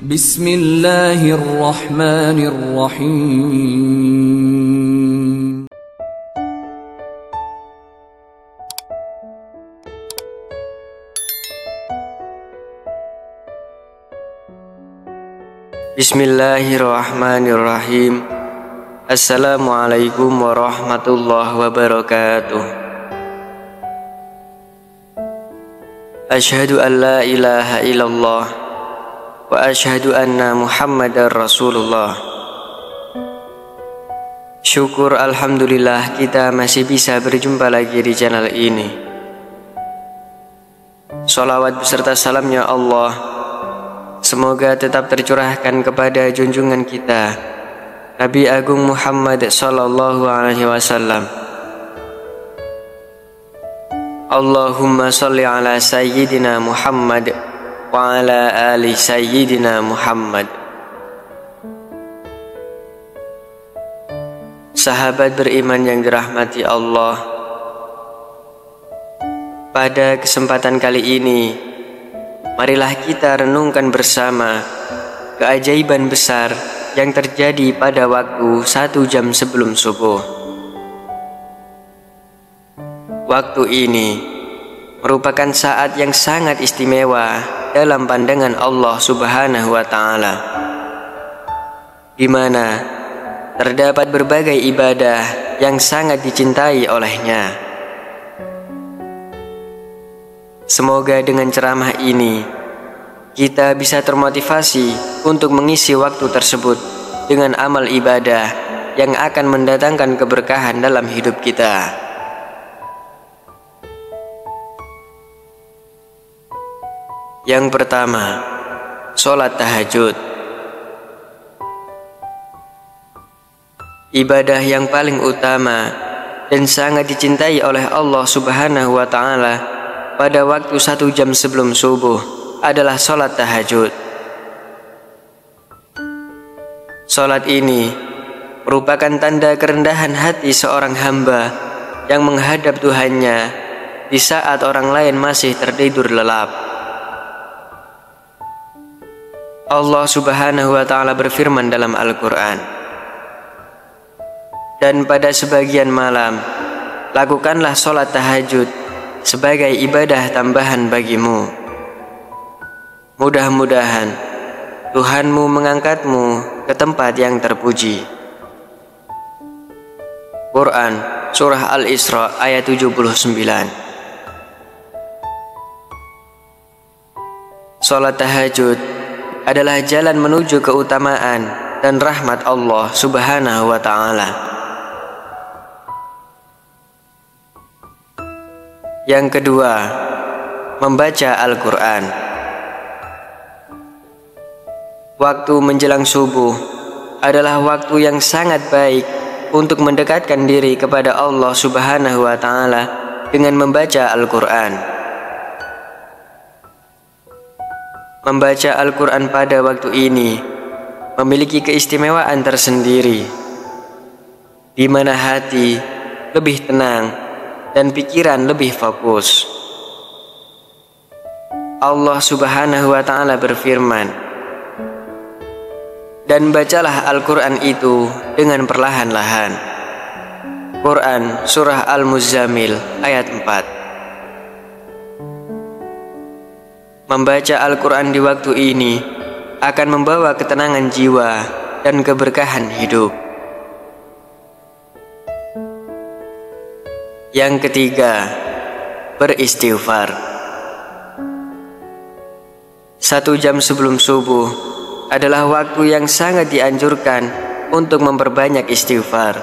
Bismillahirrahmanirrahim. Bismillahirrahmanirrahim. Assalamualaikum warahmatullahi wabarakatuh. Asyhadu an la ilaha illallah wa asyhadu anna Muhammadar Rasulullah. Syukur alhamdulillah kita masih bisa berjumpa lagi di channel ini. Sholawat beserta salamnya Allah semoga tetap tercurahkan kepada junjungan kita Nabi Agung Muhammad sallallahu alaihi wasallam. Allahumma sholli ala sayyidina Muhammad wa ala ali sayyidina Muhammad. Sahabat beriman yang dirahmati Allah, pada kesempatan kali ini marilah kita renungkan bersama keajaiban besar yang terjadi pada waktu 1 jam sebelum subuh. Waktu ini merupakan saat yang sangat istimewa dalam pandangan Allah Subhanahu wa Ta'ala, di mana terdapat berbagai ibadah yang sangat dicintai olehnya. Semoga dengan ceramah ini kita bisa termotivasi untuk mengisi waktu tersebut dengan amal ibadah yang akan mendatangkan keberkahan dalam hidup kita. Yang pertama, sholat tahajud. Ibadah yang paling utama dan sangat dicintai oleh Allah Subhanahu wa Ta'ala pada waktu 1 jam sebelum subuh adalah sholat tahajud. Sholat ini merupakan tanda kerendahan hati seorang hamba yang menghadap Tuhannya di saat orang lain masih tertidur lelap. Allah Subhanahu wa Ta'ala berfirman dalam Al-Quran, dan pada sebagian malam lakukanlah sholat tahajud sebagai ibadah tambahan bagimu. Mudah-mudahan Tuhanmu mengangkatmu ke tempat yang terpuji. Quran Surah Al-Isra ayat 79. Sholat tahajud adalah jalan menuju keutamaan dan rahmat Allah Subhanahu wa Ta'ala. Yang kedua, membaca Al-Quran. Waktu menjelang subuh adalah waktu yang sangat baik untuk mendekatkan diri kepada Allah Subhanahu wa Ta'ala dengan membaca Al-Quran. Membaca Al-Quran pada waktu ini memiliki keistimewaan tersendiri, di mana hati lebih tenang dan pikiran lebih fokus. Allah Subhanahu wa Ta'ala berfirman, dan bacalah Al-Quran itu dengan perlahan-lahan. Quran Surah Al-Muzammil ayat 4. Membaca Al-Quran di waktu ini akan membawa ketenangan jiwa dan keberkahan hidup. Yang ketiga, beristighfar. 1 jam sebelum subuh adalah waktu yang sangat dianjurkan untuk memperbanyak istighfar,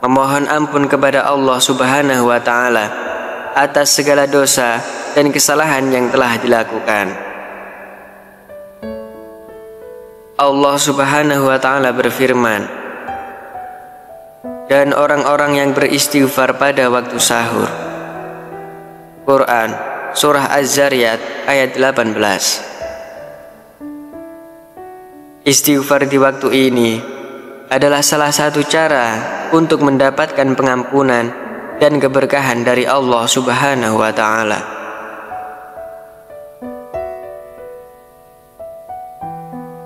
memohon ampun kepada Allah Subhanahu wa Ta'ala atas segala dosa dan kesalahan yang telah dilakukan. Allah Subhanahu wa Ta'ala berfirman, dan orang-orang yang beristighfar pada waktu sahur. Quran Surah Az-Zariyat ayat 18. Istighfar di waktu ini adalah salah satu cara untuk mendapatkan pengampunan dan keberkahan dari Allah Subhanahu wa Ta'ala.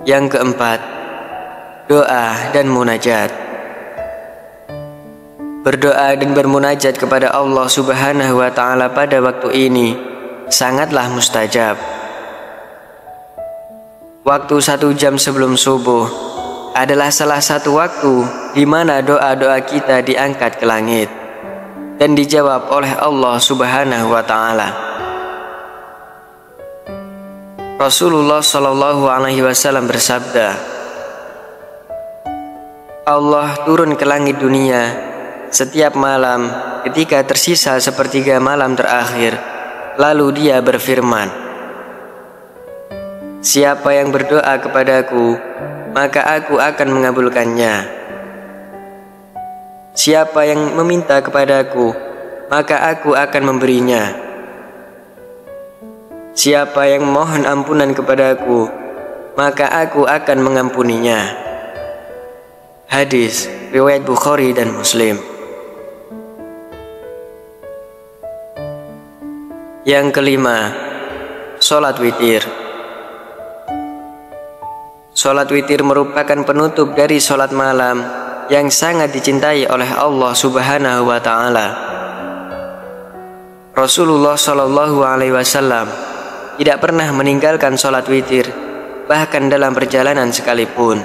Yang keempat, doa dan munajat. Berdoa dan bermunajat kepada Allah Subhanahu wa Ta'ala pada waktu ini sangatlah mustajab. Waktu 1 jam sebelum subuh adalah salah satu waktu di mana doa-doa kita diangkat ke langit dan dijawab oleh Allah Subhanahu wa Ta'ala. Rasulullah Shallallahu Alaihi Wasallam bersabda, Allah turun ke langit dunia setiap malam ketika tersisa sepertiga malam terakhir, lalu dia berfirman, siapa yang berdoa kepadaku, maka aku akan mengabulkannya. Siapa yang meminta kepadaku, maka aku akan memberinya. Siapa yang mohon ampunan kepadaku, maka aku akan mengampuninya. Hadis riwayat Bukhari dan Muslim. Yang kelima, sholat witir. Sholat witir merupakan penutup dari sholat malam yang sangat dicintai oleh Allah Subhanahu wa Ta'ala. Rasulullah Shallallahu Alaihi Wasallam tidak pernah meninggalkan sholat witir, bahkan dalam perjalanan sekalipun.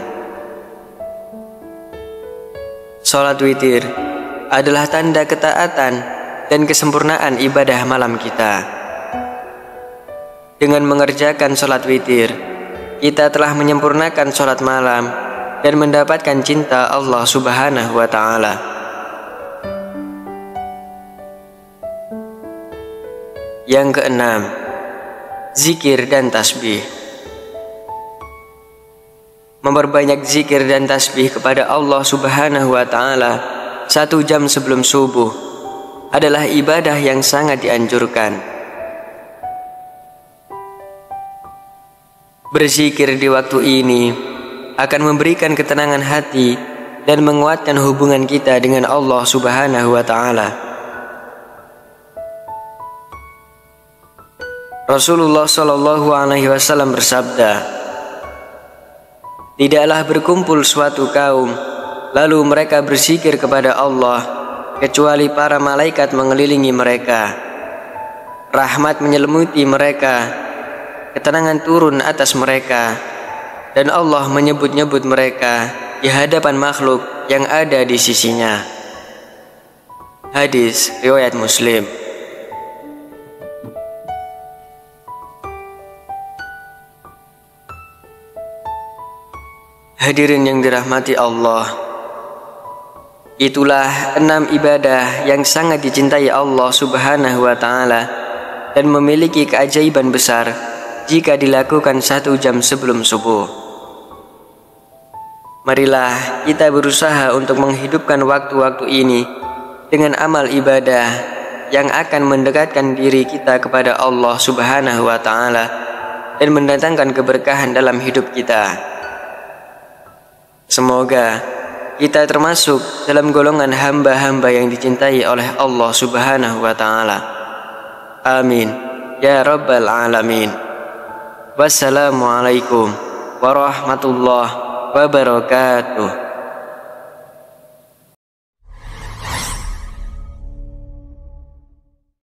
Sholat witir adalah tanda ketaatan dan kesempurnaan ibadah malam kita. Dengan mengerjakan sholat witir, kita telah menyempurnakan sholat malam dan mendapatkan cinta Allah Subhanahu wa Ta'ala. Yang keenam, zikir dan tasbih. Memperbanyak zikir dan tasbih kepada Allah Subhanahu wa Ta'ala 1 jam sebelum subuh adalah ibadah yang sangat dianjurkan. Berzikir di waktu ini akan memberikan ketenangan hati dan menguatkan hubungan kita dengan Allah Subhanahu wa Ta'ala. Rasulullah Shallallahu Alaihi Wasallam bersabda, tidaklah berkumpul suatu kaum lalu mereka berzikir kepada Allah kecuali para malaikat mengelilingi mereka, rahmat menyelimuti mereka, ketenangan turun atas mereka, dan Allah menyebut-nyebut mereka di hadapan makhluk yang ada di sisinya. Hadis riwayat Muslim. Hadirin yang dirahmati Allah, itulah 6 ibadah yang sangat dicintai Allah Subhanahu wa Ta'ala dan memiliki keajaiban besar jika dilakukan 1 jam sebelum subuh. Marilah kita berusaha untuk menghidupkan waktu-waktu ini dengan amal ibadah yang akan mendekatkan diri kita kepada Allah Subhanahu wa Ta'ala dan mendatangkan keberkahan dalam hidup kita. Semoga kita termasuk dalam golongan hamba-hamba yang dicintai oleh Allah Subhanahu wa Ta'ala. Amin ya Rabbal Alamin. Wassalamualaikum warahmatullahi wabarakatuh.